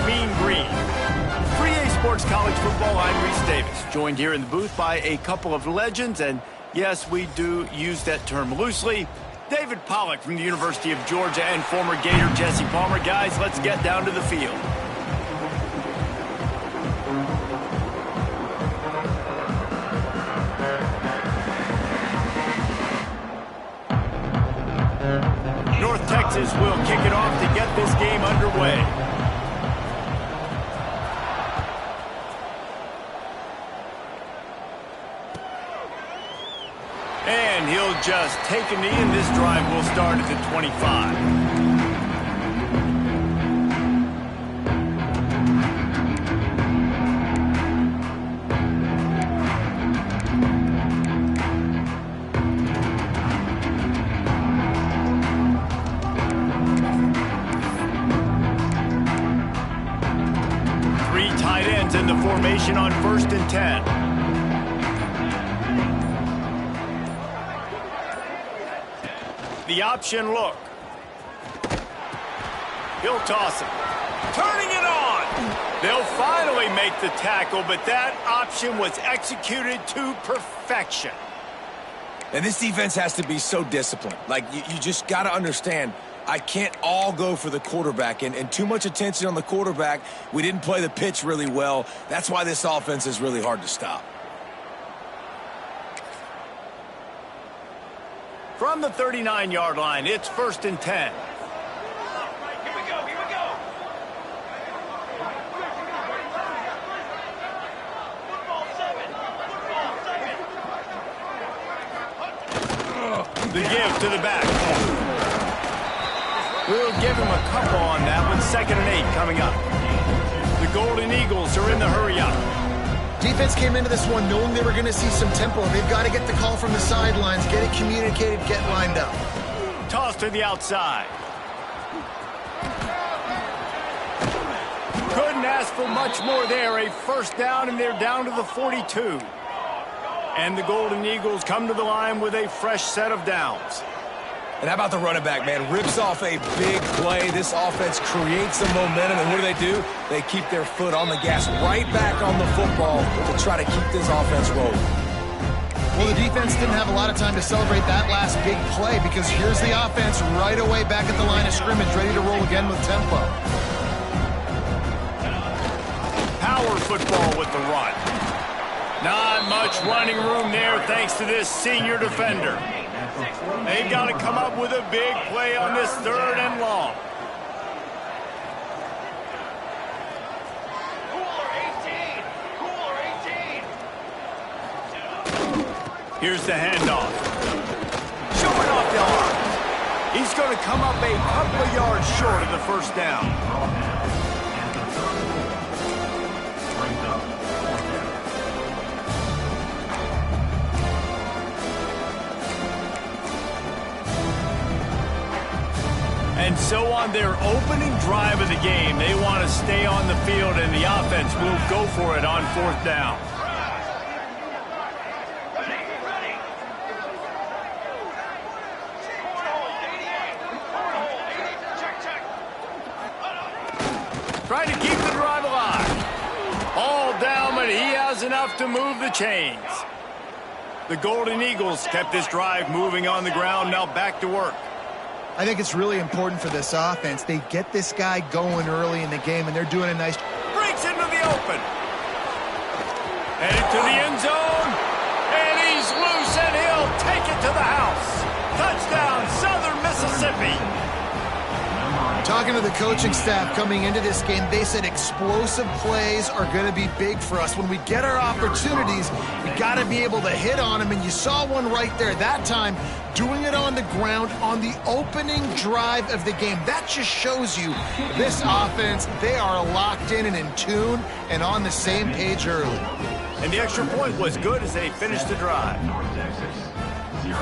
Mean Green. 3A Sports College Football, I'm Reese Davis, joined here in the booth by a couple of legends, and yes, we do use that term loosely. David Pollack from the University of Georgia and former Gator Jesse Palmer. Guys, let's get down to the field. North Texas will kick it off to get this game underway. And he'll just take a knee, and this drive will start at the 25. Three tight ends in the formation on 1st and 10. The option look. He'll toss it. Turning it on. They'll finally make the tackle, but that option was executed to perfection. And this defense has to be so disciplined. Like, you just got to understand, I can't all go for the quarterback, and too much attention on the quarterback. We didn't play the pitch really well. That's why this offense is really hard to stop. From the 39-yard line, it's 1st and 10. Here we go, here we go. Football 7. The give to the back. We'll give him a couple on that one. 2nd and 8 coming up. The Golden Eagles are in the hurry-up. Defense came into this one knowing they were going to see some tempo. They've got to get the call from the sidelines, get it communicated, get lined up. Toss to the outside. Couldn't ask for much more there. A 1st down, and they're down to the 42. And the Golden Eagles come to the line with a fresh set of downs. And how about the running back, man? Rips off a big play. This offense creates some momentum, and what do? They keep their foot on the gas, right back on the football to try to keep this offense rolling. Well, the defense didn't have a lot of time to celebrate that last big play because here's the offense right away back at the line of scrimmage, ready to roll again with tempo. Power football with the run. Not much running room there thanks to this senior defender. They've got to come up with a big play on this 3rd and long. Cooler 18. Cooler 18. Here's the handoff. Showing off the arm. He's going to come up a couple of yards short of the 1st down. And so on their opening drive of the game, they want to stay on the field, and the offense will go for it on 4th down. Ready. Trying to keep the drive alive. All down, but he has enough to move the chains. The Golden Eagles kept this drive moving on the ground, now back to work. I think it's really important for this offense. They get this guy going early in the game, and they're doing a nice... Breaks into the open. Headed to the end zone. And he's loose, and he'll take it to the house. Touchdown, Southern Mississippi. Talking to the coaching staff coming into this game, they said explosive plays are going to be big for us. When we get our opportunities, we got to be able to hit on them, and you saw one right there that time, doing it on the ground on the opening drive of the game. That just shows you this offense, they are locked in and in tune and on the same page early. And the extra point was good as they finished the drive. North Texas, 0.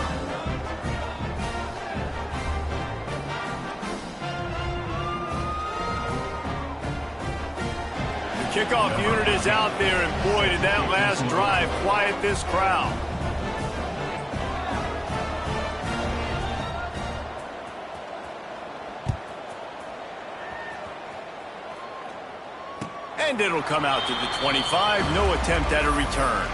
Kickoff unit is out there, and boy, did that last drive quiet this crowd. And it'll come out to the 25. No attempt at a return.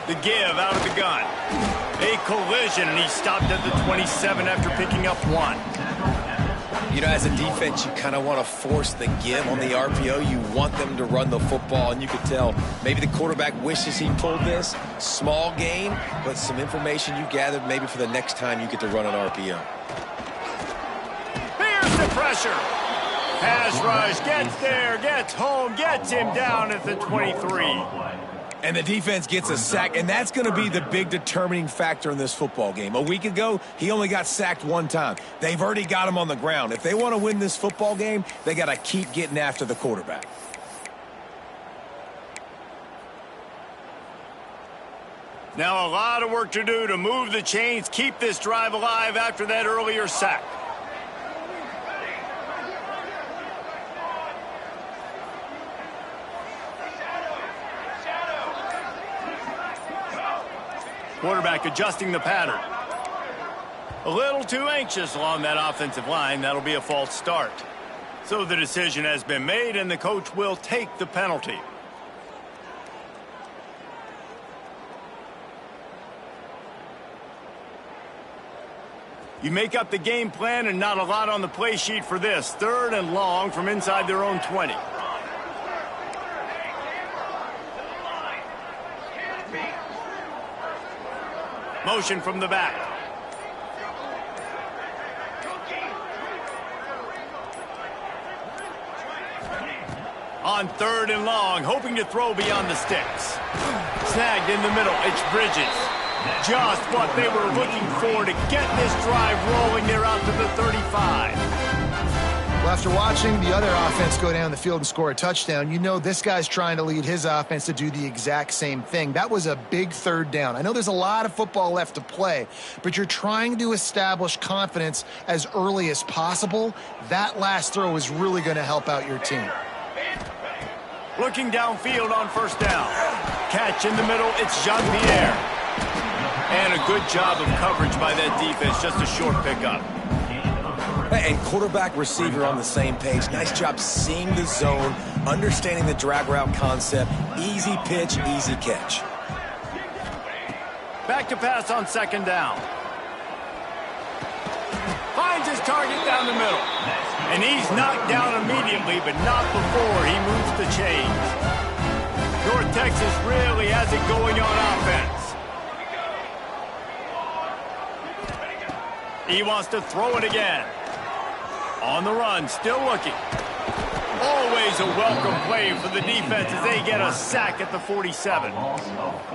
The give out of the gun. A collision, and he stopped at the 27 after picking up 1. You know, as a defense, you kind of want to force the give on the RPO. You want them to run the football, and you could tell maybe the quarterback wishes he pulled this. Small gain, but some information you gathered maybe for the next time you get to run an RPO. Here's the pressure. Pass rush, gets there, gets home, gets him down at the 23. And the defense gets a sack, and that's going to be the big determining factor in this football game. A week ago, he only got sacked 1 time. They've already got him on the ground. If they want to win this football game, they got to keep getting after the quarterback. Now a lot of work to do to move the chains, keep this drive alive after that earlier sack. Quarterback adjusting the pattern. A little too anxious along that offensive line. That'll be a false start. So the decision has been made, and the coach will take the penalty. You make up the game plan, and not a lot on the play sheet for this. 3rd and long from inside their own 20. Motion from the back. On 3rd and long, hoping to throw beyond the sticks. Snagged in the middle, it's Bridges. Just what they were looking for to get this drive rolling. They're out to the 35. Well, after watching the other offense go down the field and score a touchdown, you know this guy's trying to lead his offense to do the exact same thing. That was a big 3rd down. I know there's a lot of football left to play, but you're trying to establish confidence as early as possible. That last throw is really going to help out your team. Looking downfield on 1st down. Catch in the middle, it's Jean-Pierre. And a good job of coverage by that defense, just a short pickup. And quarterback receiver on the same page. Nice job seeing the zone, understanding the drag route concept. Easy pitch, easy catch. Back to pass on 2nd down. Finds his target down the middle. And he's knocked down immediately, but not before he moves the chains. North Texas really has it going on offense. He wants to throw it again. On the run, still looking. Always a welcome play for the defense as they get a sack at the 47.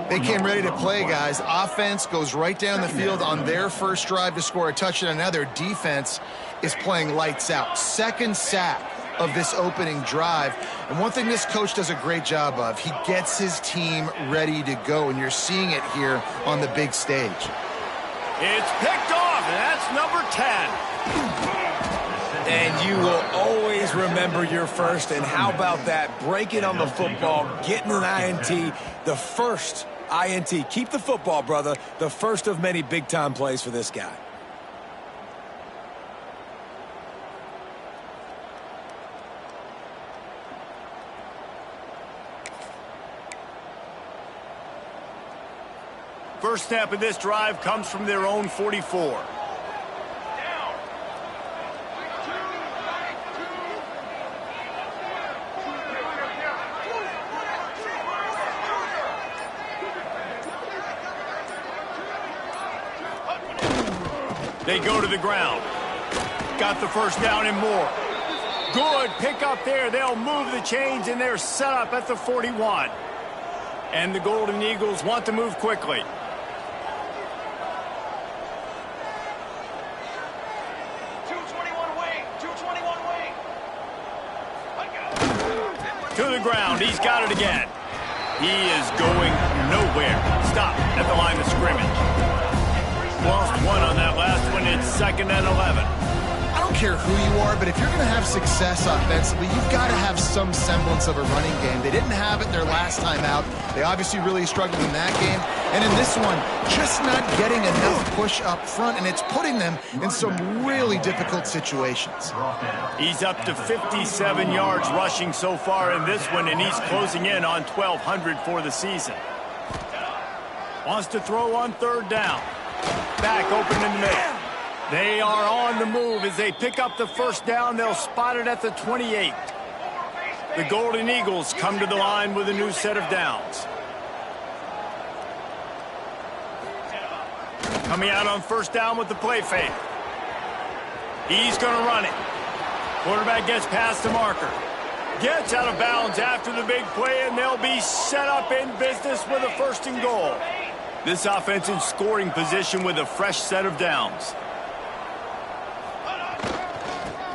They came ready to play, guys. Offense goes right down the field on their first drive to score a touchdown. Now their defense is playing lights out. 2nd sack of this opening drive. And one thing this coach does a great job of, he gets his team ready to go, and you're seeing it here on the big stage. It's picked off, and that's number 10. And you will always remember your first. And how about that? Breaking on the football, getting an INT, the first INT. Keep the football, brother. The first of many big-time plays for this guy. First snap of this drive comes from their own 44. They go to the ground. Got the 1st down and more. Good pick up there. They'll move the chains, and they're set up at the 41. And the Golden Eagles want to move quickly. To the ground. He's got it again. He is going nowhere. Stop at the line of scrimmage. 2nd and 11. I don't care who you are, but if you're going to have success offensively, you've got to have some semblance of a running game. They didn't have it their last time out. They obviously really struggled in that game. And in this one, just not getting enough push up front, and it's putting them in some really difficult situations. He's up to 57 yards rushing so far in this one, and he's closing in on 1,200 for the season. Wants to throw on 3rd down. Back open in the middle. They are on the move. As they pick up the 1st down, they'll spot it at the 28. The Golden Eagles come to the line with a new set of downs. Coming out on 1st down with the play fake. He's going to run it. Quarterback gets past the marker. Gets out of bounds after the big play, and they'll be set up in business with a 1st and goal. This offense in scoring position with a fresh set of downs.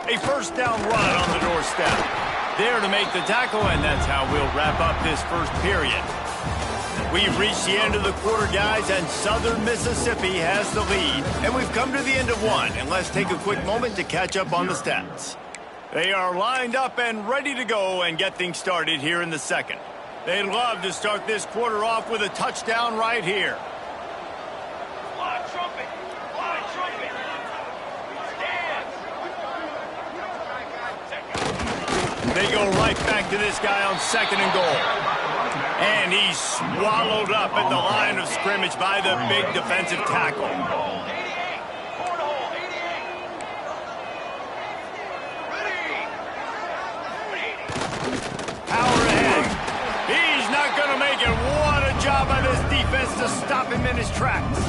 A 1st down run on the doorstep. There to make the tackle, and that's how we'll wrap up this 1st period. We've reached the end of the quarter, guys, and Southern Mississippi has the lead. And we've come to the end of one, and let's take a quick moment to catch up on the stats. They are lined up and ready to go and get things started here in the 2nd. They'd love to start this quarter off with a touchdown right here. Fly trumpet! Fly trumpet! Stand! They go right back to this guy on 2nd and goal. And he's swallowed up at the line of scrimmage by the big defensive tackle. 88! Cornhole, 88! Ready! Power ahead. He's not going to make it. What a job by this defense to stop him in his tracks.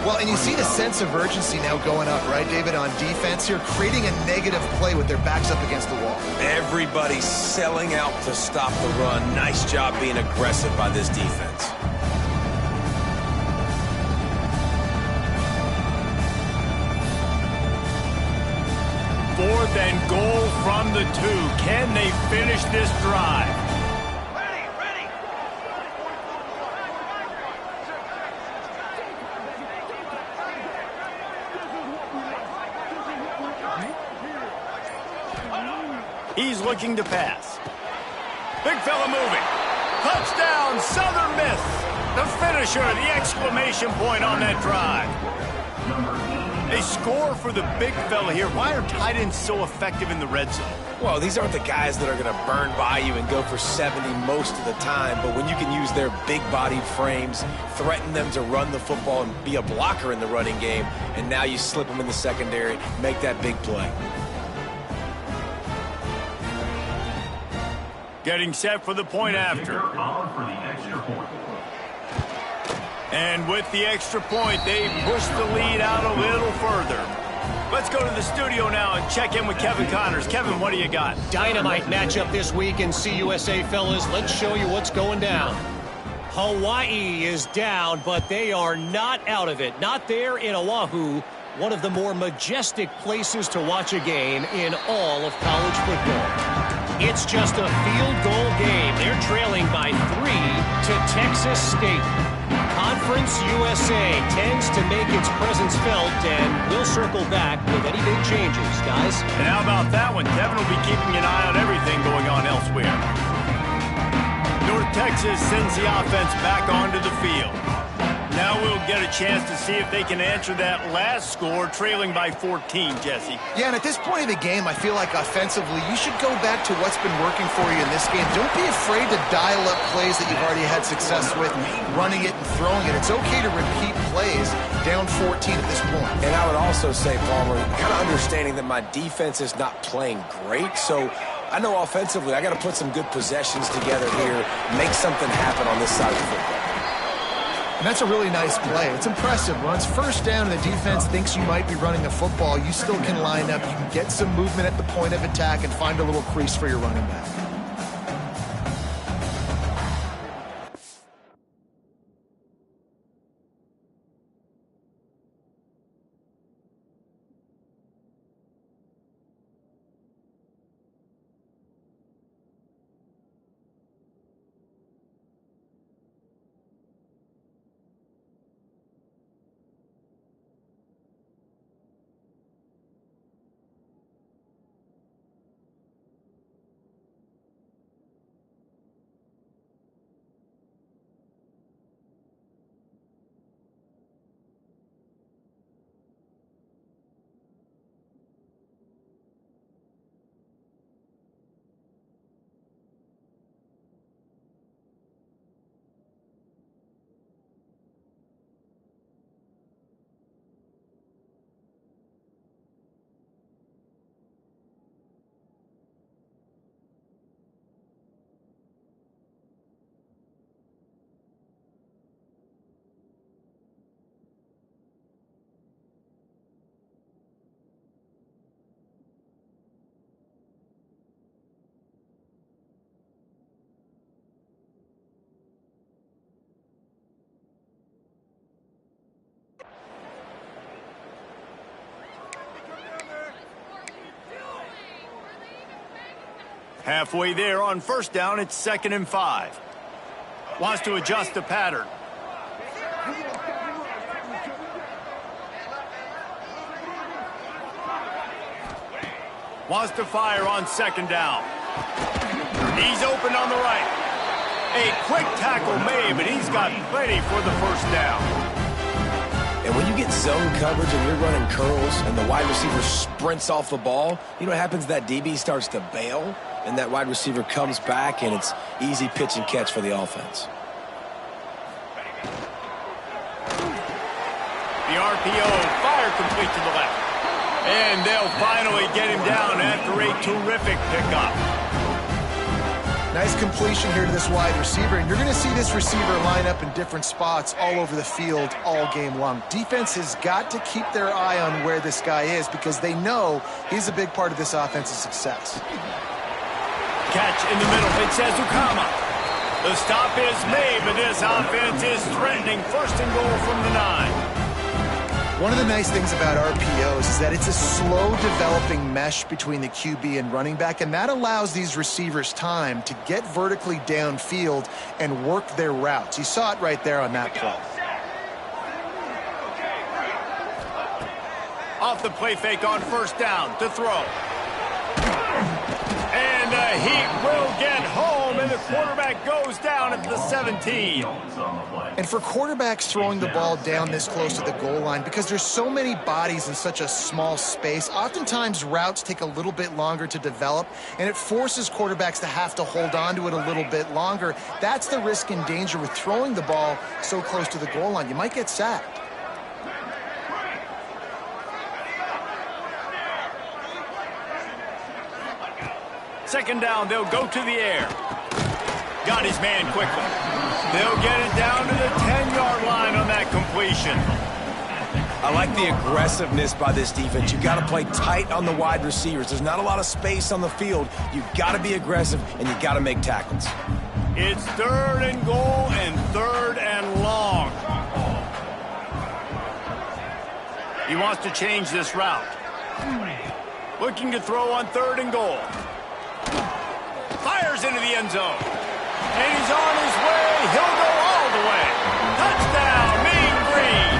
Well, and you see the sense of urgency now going up, right, David, on defense here, creating a negative play with their backs up against the wall. Everybody's selling out to stop the run. Nice job being aggressive by this defense. Fourth and goal from the 2. Can they finish this drive? Ready! Ready! He's looking to pass. Big fella moving. Touchdown, Southern Miss. The finisher, the exclamation point on that drive. They score for the big fella here. Why are tight ends so effective in the red zone? Well, these aren't the guys that are going to burn by you and go for 70 most of the time, but when you can use their big-bodied frames, threaten them to run the football and be a blocker in the running game, and now you slip them in the secondary, make that big play. Getting set for the point after. And with the extra point, they push the lead out a little further. Let's go to the studio now and check in with Kevin Connors. Kevin, what do you got? Dynamite matchup this week in CUSA, fellas. Let's show you what's going down. Hawaii is down, but they are not out of it. Not there in Oahu, one of the more majestic places to watch a game in all of college football. It's just a field goal game. They're trailing by 3 to Texas State. Conference USA tends to make its presence felt, and we'll circle back with any big changes, guys. And how about that one? Kevin will be keeping an eye on everything going on elsewhere. North Texas sends the offense back onto the field. Now we'll get a chance to see if they can answer that last score, trailing by 14, Jesse. Yeah, and at this point of the game, I feel like offensively, you should go back to what's been working for you in this game. Don't be afraid to dial up plays that you've already had success with, running it and throwing it. It's okay to repeat plays down 14 at this point. And I would also say, Palmer, kind of understanding that my defense is not playing great, so I know offensively I got to put some good possessions together here, make something happen on this side of the football. And that's a really nice play. It's impressive. Runs 1st down and the defense thinks you might be running the football. You still can line up. You can get some movement at the point of attack and find a little crease for your running back. Halfway there on first down, it's 2nd and 5. Wants to adjust the pattern. Wants to fire on 2nd down. He's open on the right. A quick tackle made, but he's got plenty for the first down. And when you get zone coverage and you're running curls and the wide receiver sprints off the ball, you know what happens? That DB starts to bail, and that wide receiver comes back, and it's easy pitch and catch for the offense. The RPO, fire complete to the left. And they'll finally get him down after a terrific pickup. Nice completion here to this wide receiver, and you're going to see this receiver line up in different spots all over the field all game long. Defense has got to keep their eye on where this guy is because they know he's a big part of this offense's success. Catch in the middle. It says Ukama. The stop is made, but this offense is threatening 1st and goal from the 9. One of the nice things about RPOs is that it's a slow-developing mesh between the QB and running back, and that allows these receivers time to get vertically downfield and work their routes. You saw it right there on that play. Off the play fake on 1st down to throw. And he will get home, and the quarterback goes down at the 17. And for quarterbacks throwing the ball down this close to the goal line, because there's so many bodies in such a small space, oftentimes routes take a little bit longer to develop, and it forces quarterbacks to have to hold on to it a little bit longer. That's the risk and danger with throwing the ball so close to the goal line. You might get sacked. Second down, they'll go to the air. Got his man quickly. They'll get it down to the 10-yard line on that completion. I like the aggressiveness by this defense. You got to play tight on the wide receivers. There's not a lot of space on the field. You got to be aggressive, and you got to make tackles. It's 3rd and goal and 3rd and long. He wants to change this route. Looking to throw on 3rd and goal. Fires into the end zone. And he's on his way. He'll go all the way. Touchdown, Mean Green.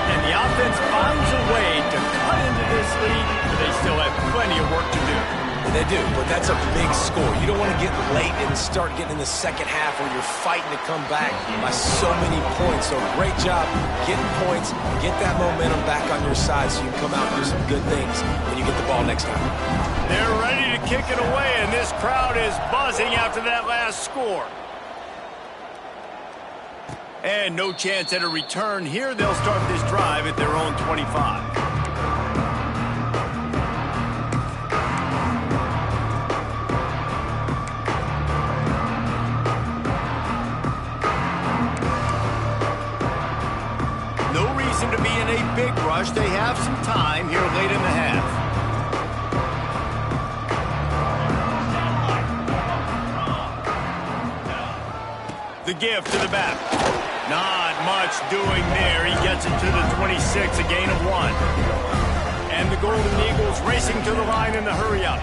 And the offense finds a way to cut into this lead, but they still have plenty of work to do. They do, but that's a big score. You don't want to get late and start getting in the second half where you're fighting to come back by so many points. So great job getting points, get that momentum back on your side so you can come out and do some good things when you get the ball next time. They're ready to kick it away, and this crowd is buzzing after that last score. And no chance at a return here. They'll start this drive at their own 25. To be in a big rush. They have some time here late in the half. The give to the back. Not much doing there. He gets it to the 26, a gain of 1. And the Golden Eagles racing to the line in the hurry up.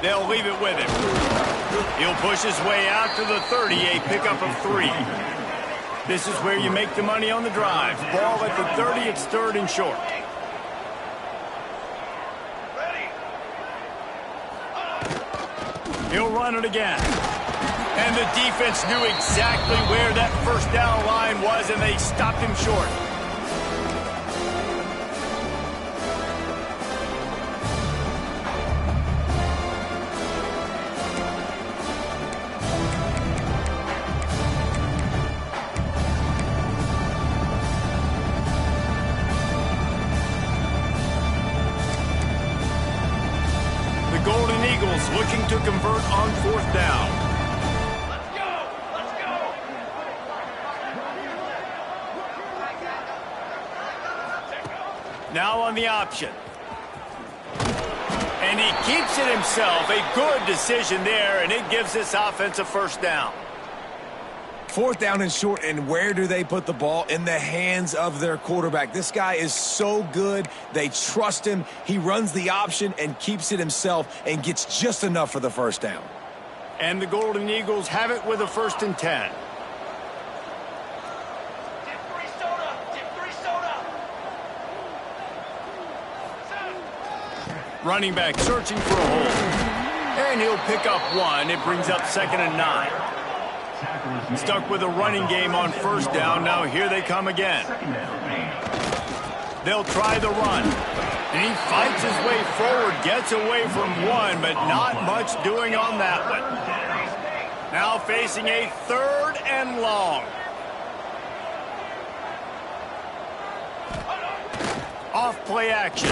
They'll leave it with him. He'll push his way out to the 30, a pickup of 3. This is where you make the money on the drive. Ball at the 30, it's 3rd and short. He'll run it again. And the defense knew exactly where that 1st down line was, and they stopped him short. Golden Eagles looking to convert on 4th down. Let's go! Let's go! Now on the option. And he keeps it himself. A good decision there, and it gives this offense a 1st down. 4th down and short, and where do they put the ball? In the hands of their quarterback. This guy is so good. They trust him. He runs the option and keeps it himself and gets just enough for the 1st down. And the Golden Eagles have it with a 1st and 10. Running back searching for a hole. And he'll pick up 1. It brings up 2nd and 9. Stuck with a running game on 1st down. Now here they come again. They'll try the run. And he fights his way forward, gets away from 1, but not much doing on that one. Now facing a 3rd and long. Off play action.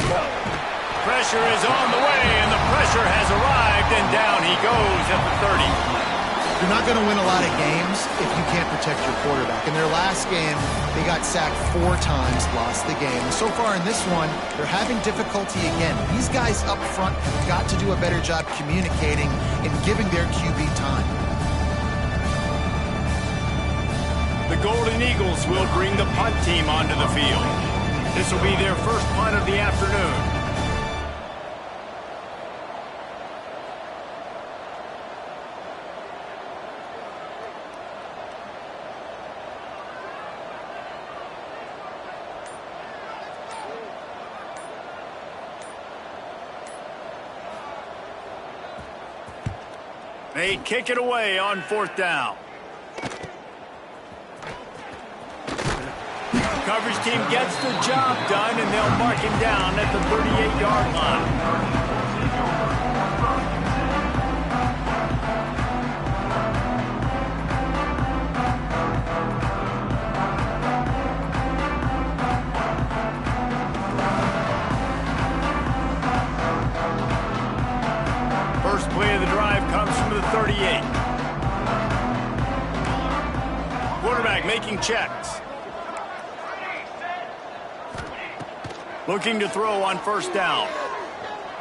Pressure is on the way, and the pressure has arrived, and down he goes at the 30. You're not going to win a lot of games if you can't protect your quarterback. In their last game, they got sacked 4 times, lost the game. And so far in this one, they're having difficulty again. These guys up front have got to do a better job communicating and giving their QB time. The Golden Eagles will bring the punt team onto the field. This will be their first punt of the afternoon. They kick it away on 4th down. Coverage team gets the job done, and they'll mark him down at the 38-yard line. First play of the drive comes from the 38. Quarterback making checks. Looking to throw on 1st down.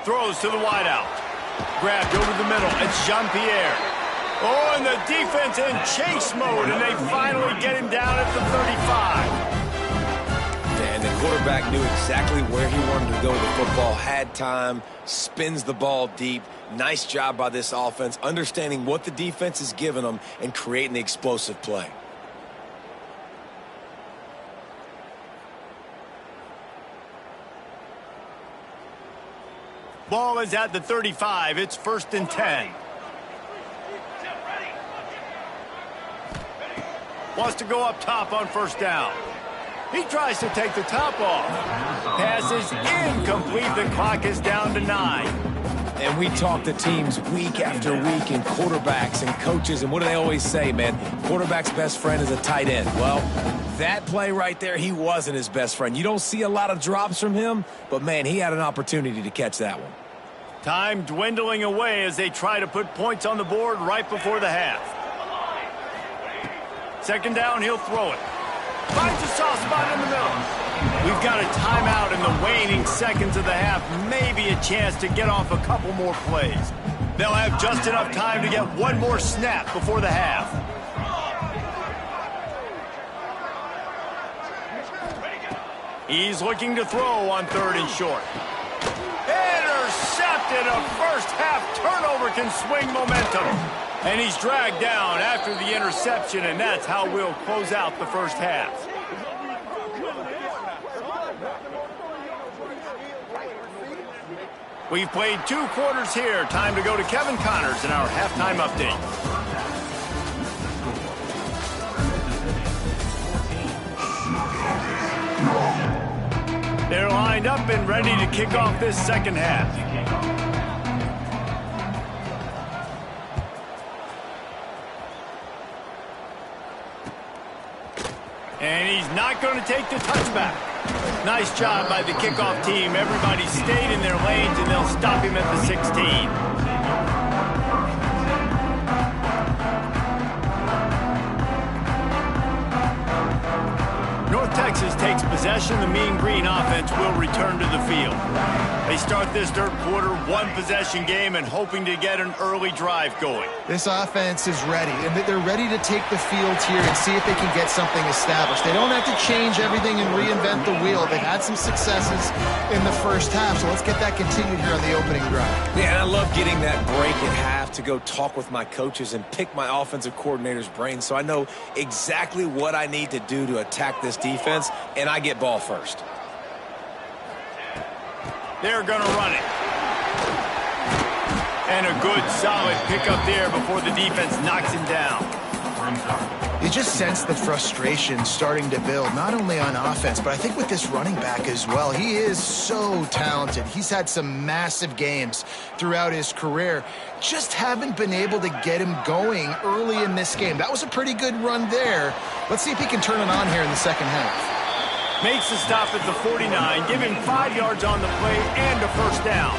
Throws to the wideout. Grabbed over the middle. It's Jean-Pierre. Oh, and the defense in chase mode, and they finally get him down at the 35. And the quarterback knew exactly where he wanted to go with the football, had time, spins the ball deep. Nice job by this offense, understanding what the defense is giving them and creating the explosive play. Ball is at the 35. It's 1st and 10. Wants to go up top on 1st down. He tries to take the top off. Pass is incomplete. The clock is down to 9. And we talk to teams week after week, and quarterbacks and coaches, and what do they always say, man? Quarterback's best friend is a tight end. Well, that play right there, he wasn't his best friend. You don't see a lot of drops from him, but, man, he had an opportunity to catch that one. Time dwindling away as they try to put points on the board right before the half. 2nd down, he'll throw it. Finds a soft spot in the middle. We've got a timeout in the waning seconds of the half. Maybe a chance to get off a couple more plays. They'll have just enough time to get one more snap before the half. He's looking to throw on 3rd and short. Intercepted. A first-half turnover can swing momentum. And he's dragged down after the interception, and that's how we'll close out the first half. We've played 2 quarters here. Time to go to Kevin Connors in our halftime update. They're lined up and ready to kick off this second half. And he's not going to take the touchback. Nice job by the kickoff team. Everybody stayed in their lanes, and they'll stop him at the 16. North Texas Texas takes possession, the Mean Green offense will return to the field. They start this third quarter one-possession game and hoping to get an early drive going. This offense is ready, and they're ready to take the field here and see if they can get something established. They don't have to change everything and reinvent the wheel. They've had some successes in the first half, so let's get that continued here on the opening drive. Yeah, and I love getting that break at half to go talk with my coaches and pick my offensive coordinator's brain so I know exactly what I need to do to attack this defense, and I get ball first. They're going to run it. And a good, solid pickup there before the defense knocks him down. You just sense the frustration starting to build, not only on offense, but I think with this running back as well. He is so talented. He's had some massive games throughout his career. Just haven't been able to get him going early in this game. That was a pretty good run there. Let's see if he can turn it on here in the second half. Makes the stop at the 49, give him 5 yards on the play and a first down.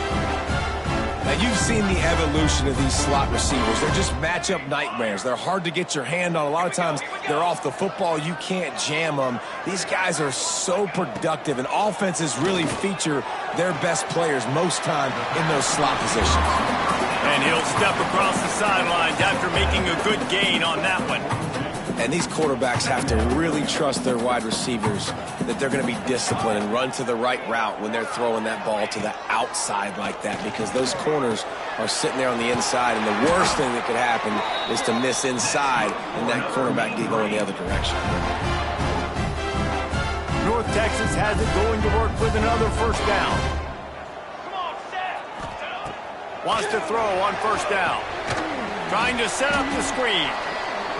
Now, you've seen the evolution of these slot receivers. They're just matchup nightmares. They're hard to get your hand on. A lot of times, they're off the football. You can't jam them. These guys are so productive, and offenses really feature their best players most time in those slot positions. And he'll step across the sidelines after making a good gain on that one. And these quarterbacks have to really trust their wide receivers that they're going to be disciplined and run to the right route when they're throwing that ball to the outside like that, because those corners are sitting there on the inside, and the worst thing that could happen is to miss inside and that quarterback get going the other direction. North Texas has it going to work with another first down. Wants to throw on first down. Trying to set up the screen.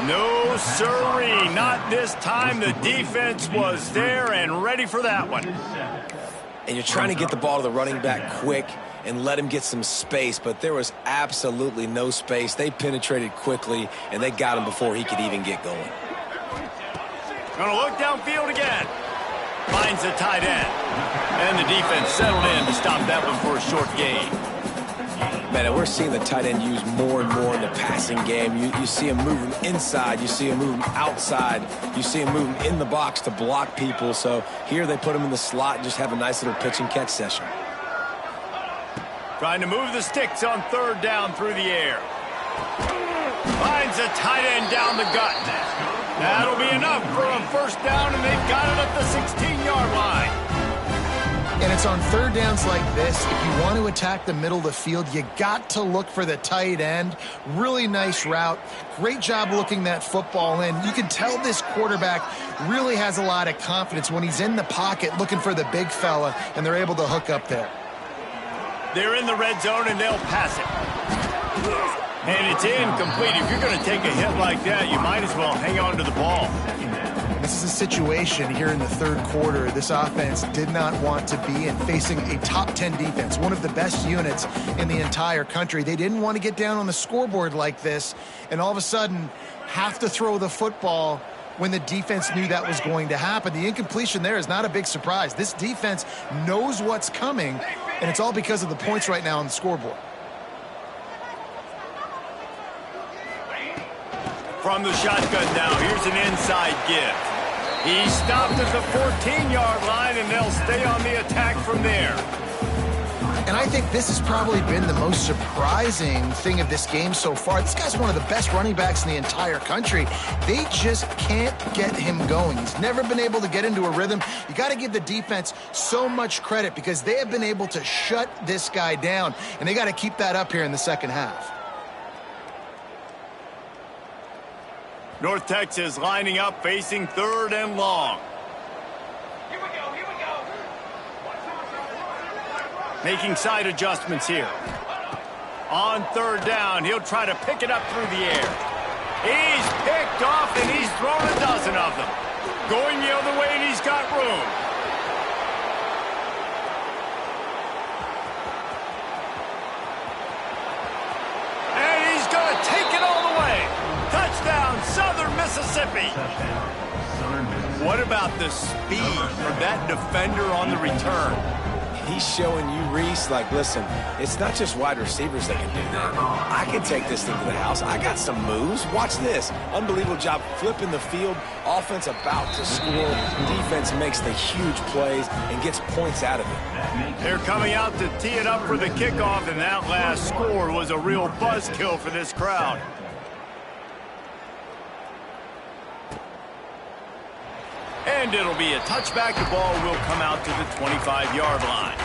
No, sirree, not this time. The defense was there and ready for that one. And you're trying to get the ball to the running back quick and let him get some space, but there was absolutely no space. They penetrated quickly, and they got him before he could even get going. Gonna look downfield again. Finds the tight end. And the defense settled in to stop that one for a short gain. Man, and we're seeing the tight end used more and more in the passing game. You see him moving inside. You see him moving outside. You see him moving in the box to block people. So here they put him in the slot and just have a nice little pitch and catch session. Trying to move the sticks on third down through the air. Finds a tight end down the gut. That'll be enough for a first down, and they've got it at the 16-yard line. And it's on third downs like this, if you want to attack the middle of the field, you got to look for the tight end. Really nice route. Great job looking that football in. You can tell this quarterback really has a lot of confidence when he's in the pocket looking for the big fella, and they're able to hook up there. They're in the red zone, and they'll pass it. And it's incomplete. If you're going to take a hit like that, you might as well hang on to the ball. This is a situation here in the third quarter this offense did not want to be in, facing a top 10 defense, one of the best units in the entire country. They didn't want to get down on the scoreboard like this and all of a sudden have to throw the football when the defense knew that was going to happen. The incompletion there is not a big surprise. This defense knows what's coming, and it's all because of the points right now on the scoreboard. From the shotgun now, here's an inside give. He stopped at the 14-yard line, and they'll stay on the attack from there. And I think this has probably been the most surprising thing of this game so far. This guy's one of the best running backs in the entire country. They just can't get him going. He's never been able to get into a rhythm. You got to give the defense so much credit because they have been able to shut this guy down, and they got to keep that up here in the second half. North Texas lining up, facing third and long. Here we go, here we go. Making side adjustments here. On third down, he'll try to pick it up through the air. He's picked off, and he's thrown a dozen of them. Going the other way, and he's got room. And he's going to take it all the way. Touchdown, Southern Mississippi. What about the speed from that defender on the return? He's showing you, Reese, like, listen, it's not just wide receivers that can do that. I can take this thing to the house. I got some moves. Watch this. Unbelievable job flipping the field. Offense about to score. Defense makes the huge plays and gets points out of it. They're coming out to tee it up for the kickoff, and that last score was a real buzzkill for this crowd. And it'll be a touchback. The ball will come out to the 25-yard line.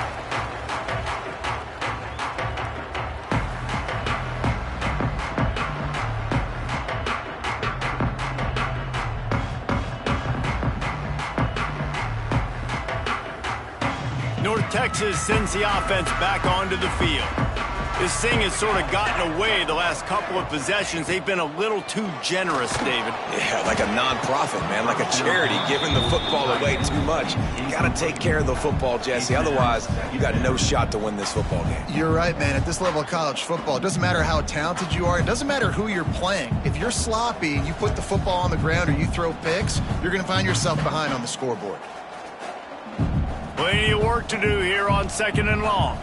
North Texas sends the offense back onto the field. This thing has sort of gotten away the last couple of possessions. They've been a little too generous, David. Yeah, like a nonprofit, man, like a charity, giving the football away too much. You got to take care of the football, Jesse. Otherwise, you got no shot to win this football game. You're right, man. At this level of college football, it doesn't matter how talented you are. It doesn't matter who you're playing. If you're sloppy and you put the football on the ground or you throw picks, you're going to find yourself behind on the scoreboard. Plenty of work to do here on 2nd and long.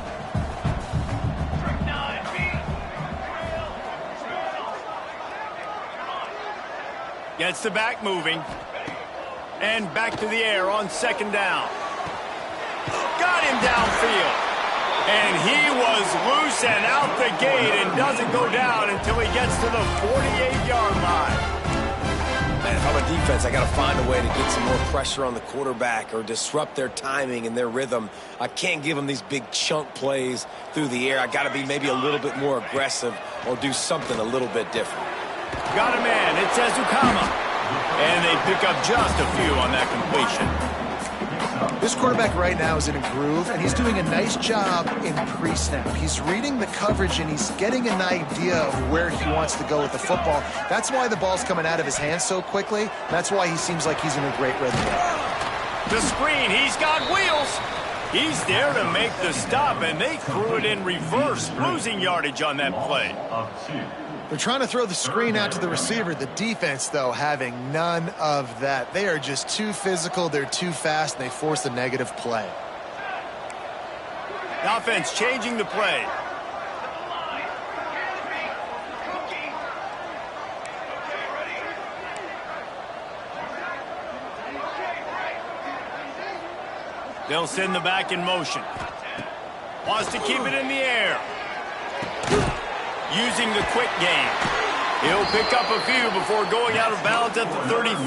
Gets the back moving. And back to the air on 2nd down. Got him downfield. And he was loose and out the gate and doesn't go down until he gets to the 48-yard line. Man, if I'm a defense, I got to find a way to get some more pressure on the quarterback or disrupt their timing and their rhythm. I can't give them these big chunk plays through the air. I got to be maybe a little bit more aggressive or do something a little bit different. Got a man. It's Ezukama. And they pick up just a few on that completion. This quarterback right now is in a groove, and he's doing a nice job in pre-snap. He's reading the coverage, and he's getting an idea of where he wants to go with the football. That's why the ball's coming out of his hands so quickly. That's why he seems like he's in a great rhythm. The screen. He's got wheels. He's there to make the stop, and they threw it in reverse, losing yardage on that play. They're trying to throw the screen out to the receiver. The defense, though, having none of that. They are just too physical, they're too fast, and they force a negative play. The offense changing the play. They'll send the back in motion. Wants to keep it in the air. Using the quick game. He'll pick up a few before going out of bounds at the 34.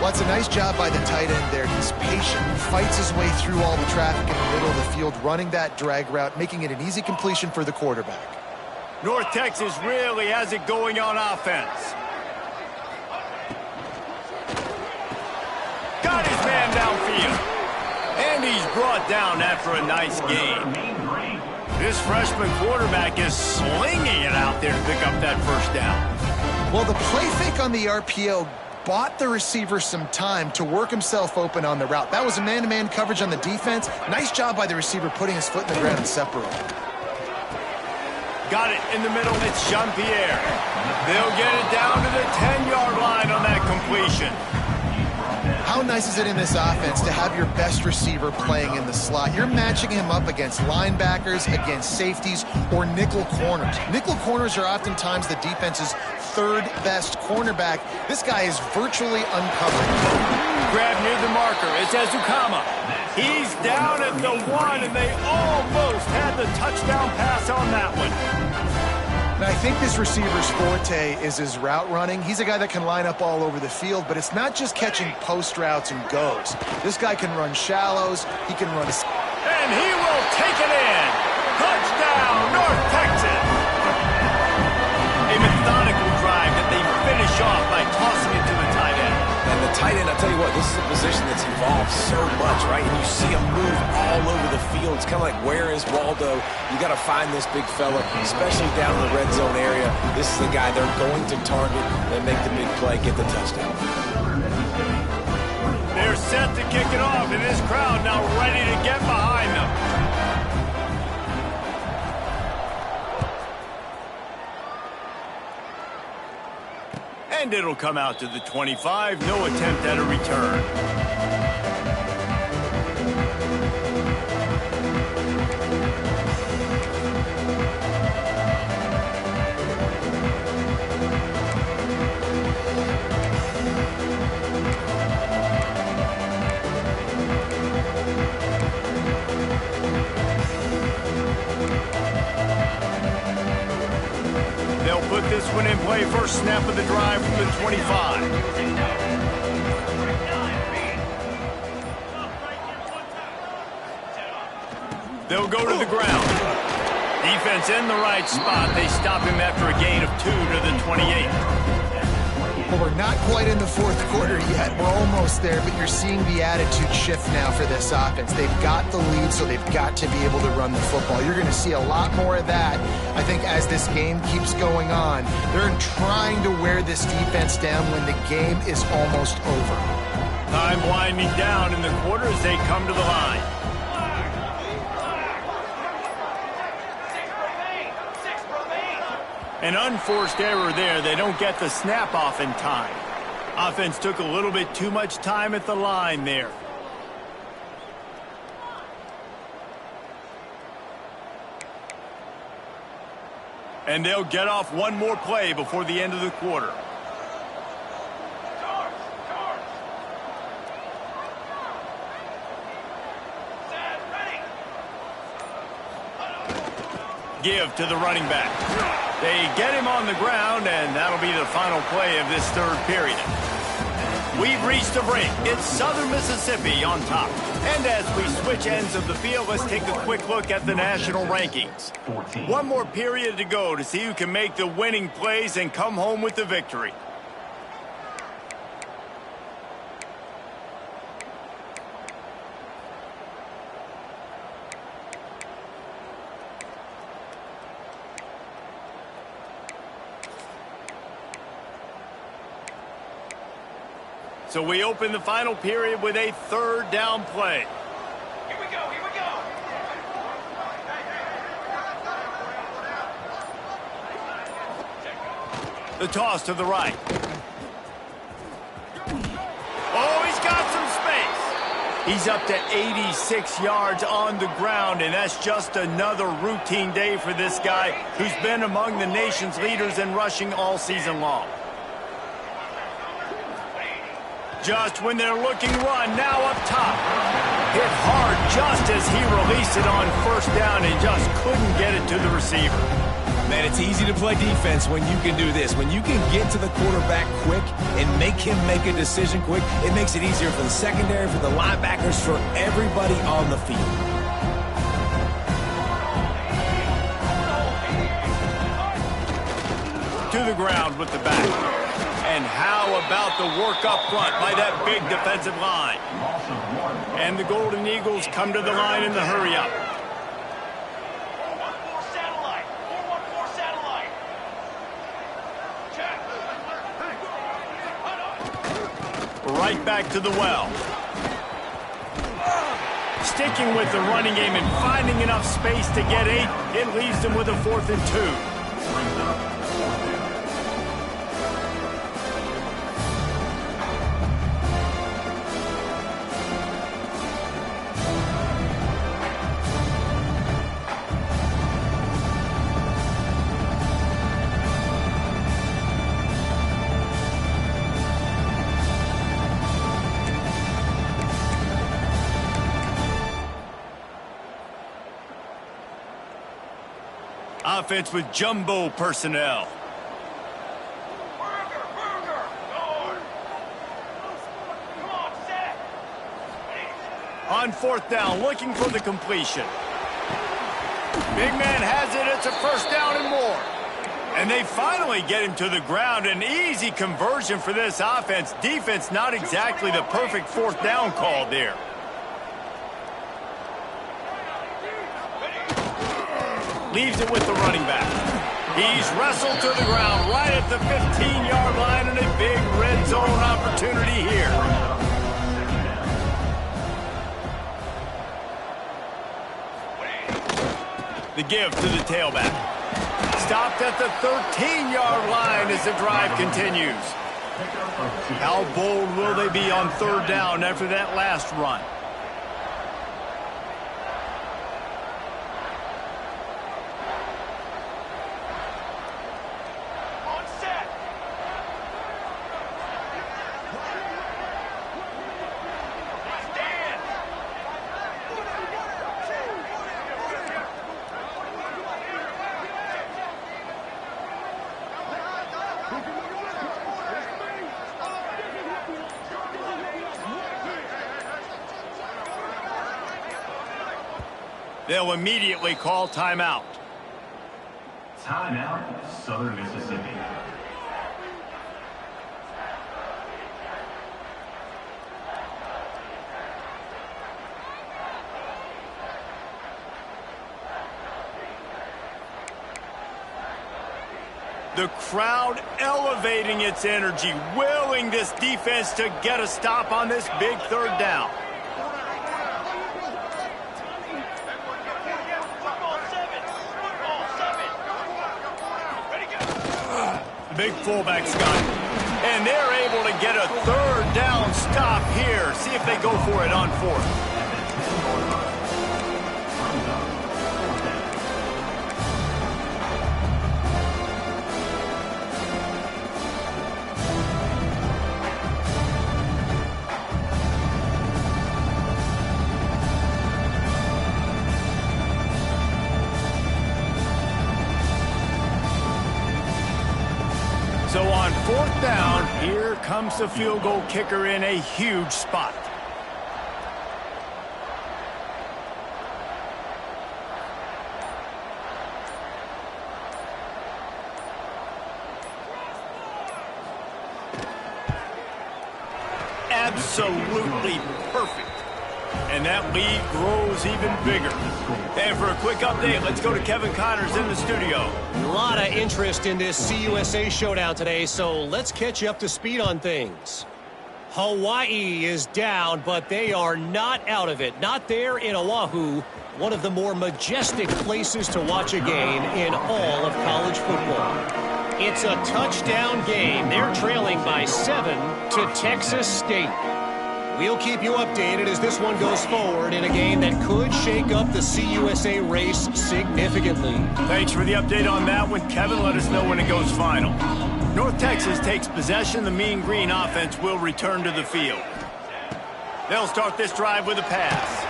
Well, it's a nice job by the tight end there. He's patient. He fights his way through all the traffic in the middle of the field, running that drag route, making it an easy completion for the quarterback. North Texas really has it going on offense. Got his man downfield. And he's brought down after a nice gain. This freshman quarterback is slinging it out there to pick up that first down. Well, the play fake on the RPO bought the receiver some time to work himself open on the route. That was a man-to-man coverage on the defense. Nice job by the receiver putting his foot in the ground and separating. Got it in the middle. It's Jean-Pierre. They'll get it down to the 10-yard line on that completion. How nice is it in this offense to have your best receiver playing in the slot? You're matching him up against linebackers, against safeties, or nickel corners. Nickel corners are oftentimes the defense's third best cornerback. This guy is virtually uncovered. Grab near the marker. It's Ezukama. He's down at the 1, and they almost had the touchdown pass on that one. And I think this receiver's forte is his route running. He's a guy that can line up all over the field, but it's not just catching post routes and goes. This guy can run shallows. He can run... And he will take it in. Touchdown, North Texas. A methodical drive that they finish off by tossing it to the tight end. And the tight end, I'll tell you what, this is a position that's evolved so much, right? And you see him move all over the field. It's kind of like, where is Waldo? You got to find this big fella, especially down in the red zone area. This is the guy they're going to target and make the big play, get the touchdown. They're set to kick it off, and this crowd now ready to get behind them. And it'll come out to the 25. No attempt at a return. Adjustment in play, first snap of the drive from the 25. They'll go to the ground. Defense in the right spot. They stop him after a gain of 2 to the 28. Well, we're not quite in the fourth quarter yet. We're almost there, but you're seeing the attitude shift now for this offense. They've got the lead, so they've got to be able to run the football. You're going to see a lot more of that, I think, as this game keeps going on. They're trying to wear this defense down when the game is almost over. Time winding down in the quarter as they come to the line. An unforced error there. They don't get the snap off in time. Offense took a little bit too much time at the line there. And they'll get off one more play before the end of the quarter. Give to the running back. They get him on the ground, and that'll be the final play of this third period. We've reached the break. It's Southern Mississippi on top. And as we switch ends of the field, let's take a quick look at the national rankings. One more period to go to see who can make the winning plays and come home with the victory. So we open the final period with a third down play. Here we go, here we go. The toss to the right. Oh, he's got some space. He's up to 86 yards on the ground, and that's just another routine day for this guy who's been among the nation's leaders in rushing all season long. Just when they're looking run, now up top. Hit hard just as he released it on first down and just couldn't get it to the receiver. Man, it's easy to play defense when you can do this. When you can get to the quarterback quick and make him make a decision quick, it makes it easier for the secondary, for the linebackers, for everybody on the field. To the ground with the back. And how about the work up front by that big defensive line? And the Golden Eagles come to the line in the hurry up. 4-1-4 satellite. 4-1-4 satellite. Check. Right back to the well. Sticking with the running game and finding enough space to get 8, it leaves them with a 4th and 2. Offense with jumbo personnel. Burger, guard. Come on, set. On 4th down, looking for the completion. Big man has it. It's a first down and more. And they finally get him to the ground. An easy conversion for this offense. Defense not exactly the perfect 4th down call there. Leaves it with the running back. He's wrestled to the ground right at the 15-yard line, and a big red zone opportunity here. The give to the tailback. Stopped at the 13-yard line as the drive continues. How bold will they be on 3rd down after that last run? They'll immediately call timeout. Timeout, Southern Mississippi. The crowd elevating its energy, willing this defense to get a stop on this big third down. Football seven. Football seven. Ready, go. The big fullback's got it. And they're able to get a third down stop here. See if they go for it on fourth. So on fourth down, here comes the field goal kicker in a huge spot. Absolutely perfect. And that lead grows even bigger. And for a quick update, let's go to Kevin Connors in the studio. A lot of interest in this CUSA showdown today, so let's catch you up to speed on things. Hawaii is down, but they are not out of it. Not there in Oahu, one of the more majestic places to watch a game in all of college football. It's a touchdown game. They're trailing by 7 to Texas State. We'll keep you updated as this one goes forward in a game that could shake up the CUSA race significantly. Thanks for the update on that one, Kevin. Let us know when it goes final. North Texas takes possession. The Mean Green offense will return to the field. They'll start this drive with a pass.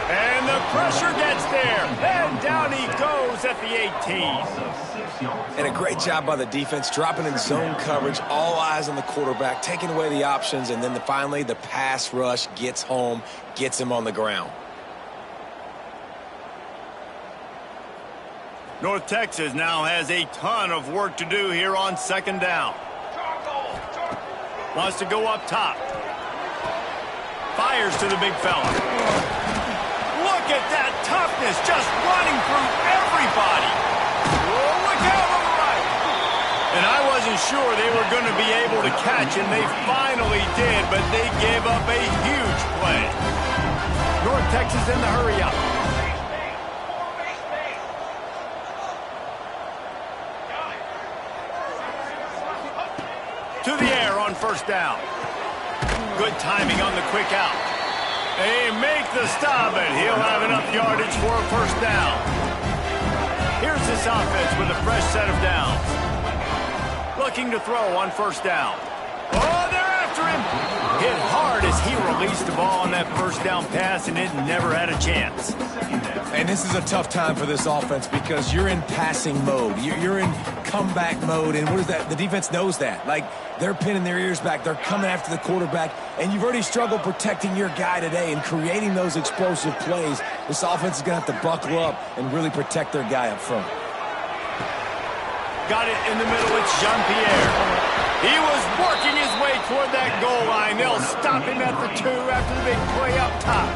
And the pressure gets there. And down he goes at the 18. And a great job by the defense, dropping in zone coverage, all eyes on the quarterback, taking away the options, and then finally the pass rush gets home, gets him on the ground. North Texas now has a ton of work to do here on second down. Wants to go up top. Fires to the big fella. Look at that toughness, just running through everybody. Oh, look out on the right. And I wasn't sure they were going to be able to catch, and they finally did, but they gave up a huge play. North Texas in the hurry up. To the air on first down. Good timing on the quick out. They make the stop, and he'll have enough yardage for a first down. Here's this offense with a fresh set of downs. Looking to throw on first down. Oh, they're after him. Hit hard as he released the ball on that first down pass, and it never had a chance. And this is a tough time for this offense because you're in passing mode. You're in comeback mode, and what is that? The defense knows that. Like, they're pinning their ears back. They're coming after the quarterback, and you've already struggled protecting your guy today and creating those explosive plays. This offense is going to have to buckle up and really protect their guy up front. Got it in the middle. It's Jean-Pierre. He was working his way toward that goal line. They'll stop him at the 2 after the big play up top.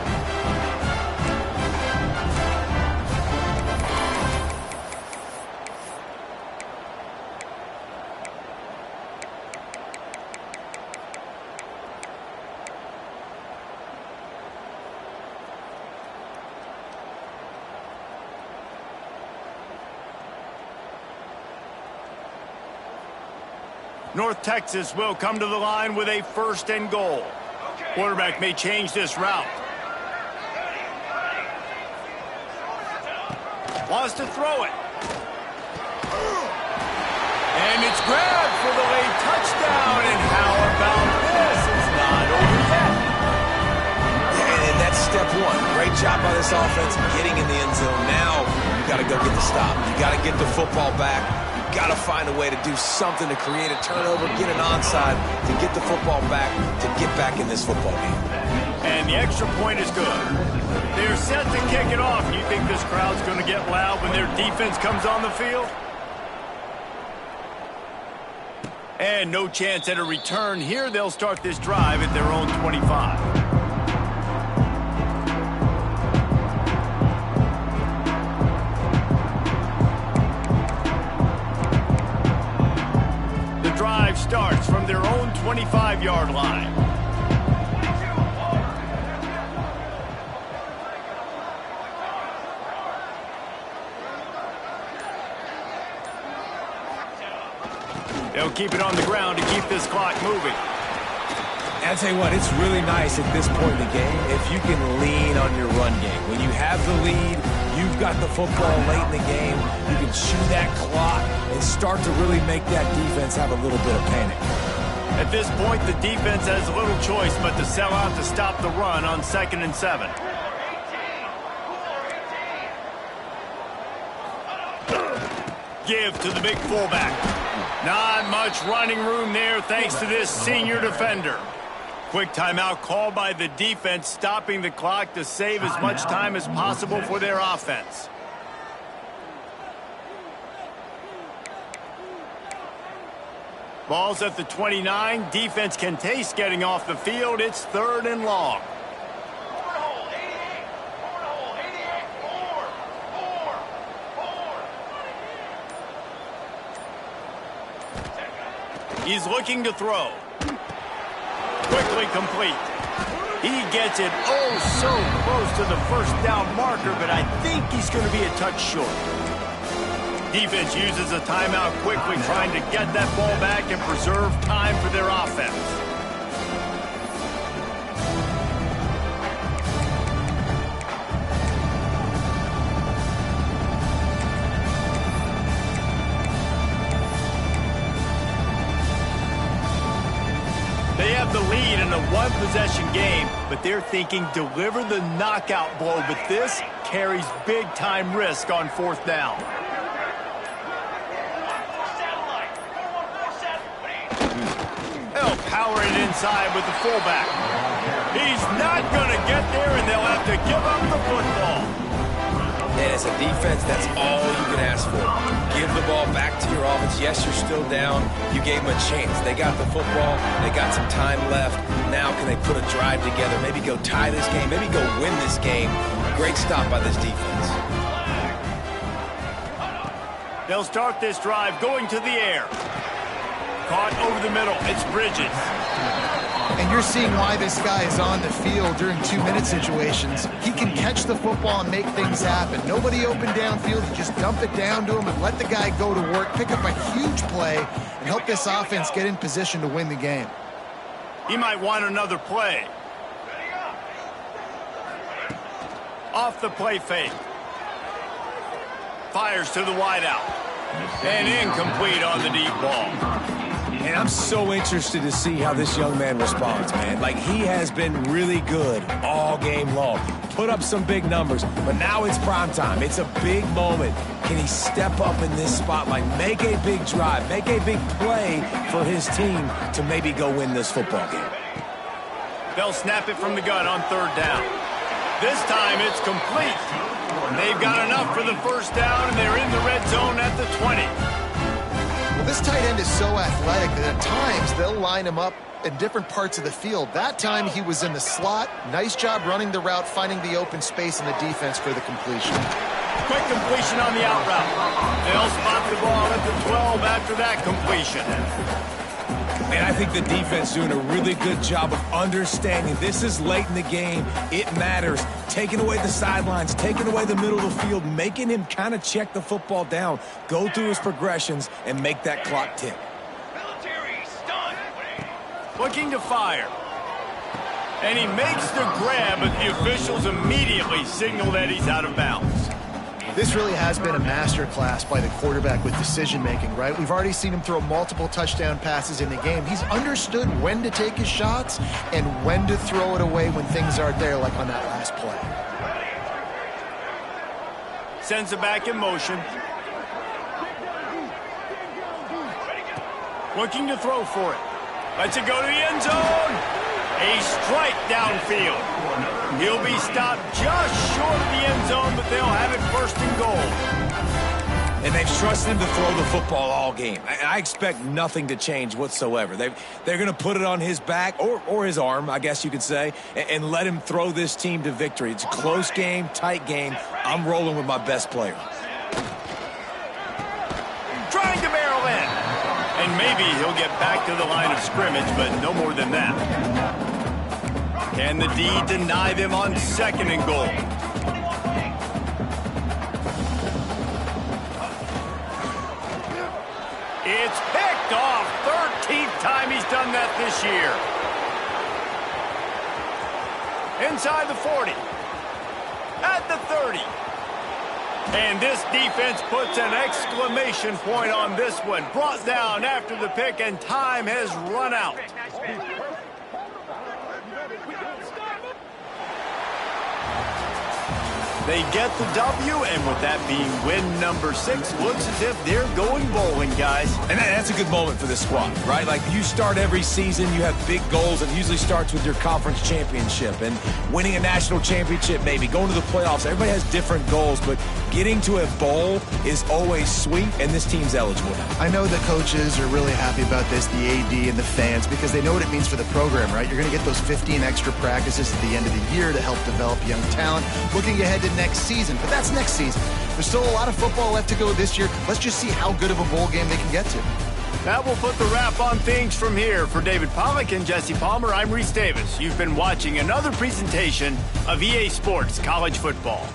North Texas will come to the line with a first and goal. Quarterback may change this route. Wants to throw it. And it's grabbed for the late touchdown. And how about this? It's not over yet. And that's step one. Great job by this offense getting in the end zone. Now you got to go get the stop. You got to get the football back. got to find a way to do something to create a turnover, get an onside, to get the football back, to get back in this football game. And the extra point is good. They're set to kick it off. You think this crowd's going to get loud when their defense comes on the field? And no chance at a return here. They'll start this drive at their own 25. Drive starts from their own 25-yard line. They'll keep it on the ground to keep this clock moving. I'll tell you what, it's really nice at this point in the game if you can lean on your run game. When you have the lead, you've got the football late in the game, you can chew that clock and start to really make that defense have a little bit of panic. At this point, the defense has little choice but to sell out to stop the run on 2nd and 7. Give to the big fullback. Not much running room there thanks to this senior defender. Quick timeout called by the defense, stopping the clock to save as much time as possible for their offense. Ball's at the 29. Defense can taste getting off the field. It's 3rd and long. He's looking to throw. Quickly complete. He gets it oh so close to the first down marker, but I think he's going to be a touch short. Defense uses a timeout quickly, trying to get that ball back and preserve time for their offense. They have the lead in a one-possession game, but they're thinking deliver the knockout blow, but this carries big-time risk on 4th down. They'll power it inside with the fullback. He's not going to get there, and they'll have to give up the football. And as a defense, that's all you can ask for. Give the ball back to your offense. Yes, you're still down. You gave them a chance. They got the football. They got some time left. Now can they put a drive together, maybe go tie this game, maybe go win this game. Great stop by this defense. They'll start this drive going to the air. Caught over the middle. It's Bridges. And you're seeing why this guy is on the field during 2-minute situations. He can catch the football and make things happen. Nobody open downfield. You just dump it down to him and let the guy go to work, pick up a huge play, and help this offense get in position to win the game. He might want another play. Off the play fake. Fires to the wideout. And incomplete on the deep ball. And I'm so interested to see how this young man responds, man. Like, he has been really good all game long. Put up some big numbers, but now it's prime time. It's a big moment. Can he step up in this spotlight, make a big drive, make a big play for his team to maybe go win this football game? They'll snap it from the gun on 3rd down. This time it's complete. They've got enough for the first down, and they're in the red zone at the 20. Well, this tight end is so athletic that at times they'll line him up in different parts of the field. That time he was in the slot. Nice job running the route, finding the open space in the defense for the completion. Quick completion on the out route. They'll spot the ball at the 12 after that completion. And I think the defense is doing a really good job of understanding this is late in the game. It matters. Taking away the sidelines, taking away the middle of the field, making him kind of check the football down, go through his progressions, and make that clock tick. Looking to fire. And he makes the grab, but the officials immediately signal that he's out of bounds. This really has been a masterclass by the quarterback with decision-making, right? We've already seen him throw multiple touchdown passes in the game. He's understood when to take his shots and when to throw it away when things aren't there, like on that last play. Sends it back in motion. Looking to throw for it. Lets it go to the end zone. A strike downfield. He'll be stopped just short of the end zone, but they'll have it first and goal. And they've trusted him to throw the football all game. I expect nothing to change whatsoever. They're going to put it on his back, or his arm, I guess you could say, and let him throw this team to victory. It's a close game, tight game. I'm rolling with my best player. Trying to barrel in. And maybe he'll get back to the line of scrimmage, but no more than that. Can the D deny them on second and goal? It's picked off. 13th time he's done that this year. Inside the 40. At the 30. And this defense puts an exclamation point on this one. Brought down after the pick, and time has run out. They get the W, and with that being win number 6, looks as if they're going bowling, guys. And that's a good moment for this squad, right? Like, you start every season, you have big goals. It usually starts with your conference championship and winning a national championship, maybe going to the playoffs. Everybody has different goals, but getting to a bowl is always sweet, and this team's eligible. I know the coaches are really happy about this, the AD and the fans, because they know what it means for the program, right? You're going to get those 15 extra practices at the end of the year to help develop young talent. Looking ahead to next season, but that's next season. There's still a lot of football left to go this year. Let's just see how good of a bowl game they can get to. That will put the wrap on things from here. For David Pollack and Jesse Palmer, I'm Reese Davis. You've been watching another presentation of EA Sports College Football.